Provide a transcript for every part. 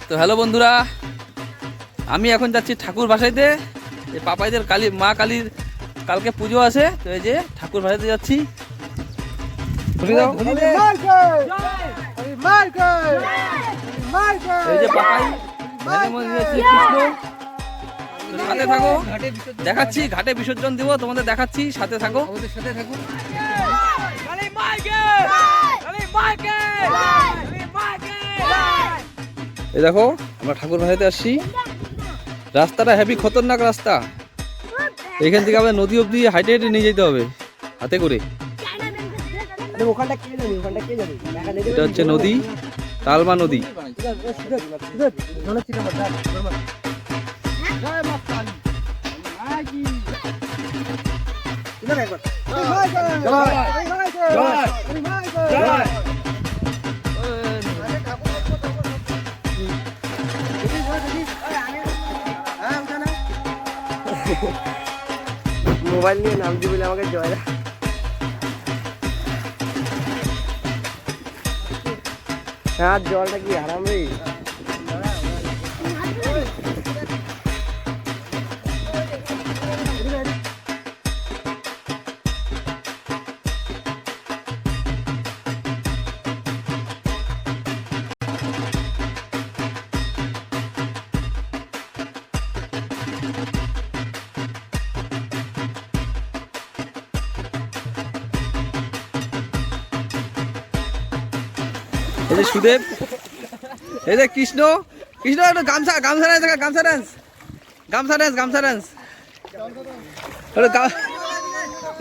তো হ্যালো বন্ধুরা, আমি এখন যাচ্ছি ঠাকুর ভাসাইতে। এই পাপাইদের মা কালীর কালকে পুজো আছে, তো এই যে ঠাকুর ভাসাইতে যাচ্ছি। এই যে পাপাই, কৃষ্ণ, সাথে থাকো, দেখাচ্ছি ঘাটে বিসর্জন দিব, তোমাদের দেখাচ্ছি, সাথে থাকো, সাথে থাকো। এই দেখো আমরা ঠাকুর ভাসাইতে আসছি। রাস্তাটা হেভি খতরনাক রাস্তা, এখান থেকে আমাদের নদী অব্দি হাইটে হেঁটে নিয়ে যেতে হবে হাতে করে। এটা হচ্ছে নদী, তালমা নদী। মোবাইল নিয়ে নামছি বলে আমাকে জয়। হ্যাঁ, জলটা কি আরাম রে। এই যে সুদেব, এই যে কৃষ্ণ, কৃষ্ণ একটু গামছা গামছা ডান্স দেখা, গামছা ডান্স, গামছা ডান্স, গামছা ডান্স।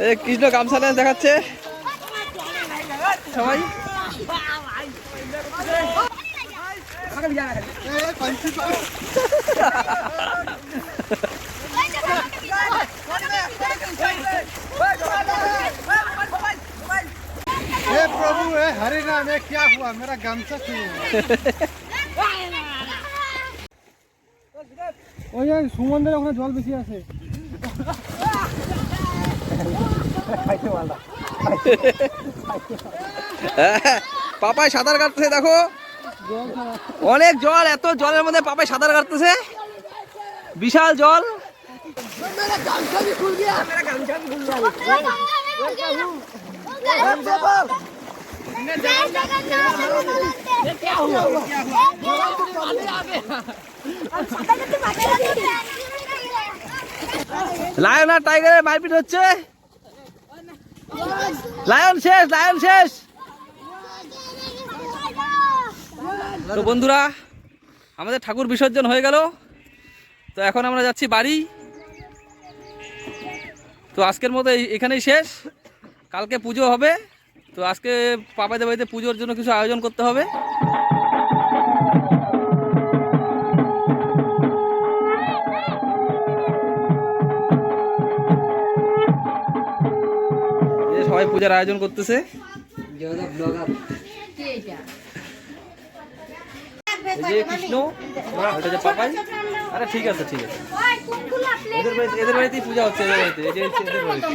এই কৃষ্ণ গামছা ডান্স দেখাচ্ছে সবাই। हे प्रभु, हे हरे राम, ये क्या हुआ? मेरा गमछा क्यों? ওই যে সুমনদের ওখানে জল বেশি আছে। পাপাই সাঁতার কাটতেছে, দেখো অনেক জল, এত জলের মধ্যে পাপাই সাঁতার কাটতেছে, বিশাল জল। লায়ন আর টাইগারের মারপিট হচ্ছে। লায়ন শেষ, লায়ন শেষ। তো বন্ধুরা, আমাদের ঠাকুর বিসর্জন হয়ে গেল, তো এখন আমরা যাচ্ছি বাড়ি। তো আজকের মতো এখানেই শেষ, কালকে পুজো হবে। তো আজকে পাপাইদের বাড়িতে পুজোর জন্য কিছু আয়োজন করতে হবে। সবাই পূজার আয়োজন করতেছে। কৃষ্ণ, ওটা যে পাপাই। আরে ঠিক আছে, ঠিক আছে, এদের বাড়িতেই পূজা হচ্ছে, এদের বাড়িতে, এদের বাড়িতে।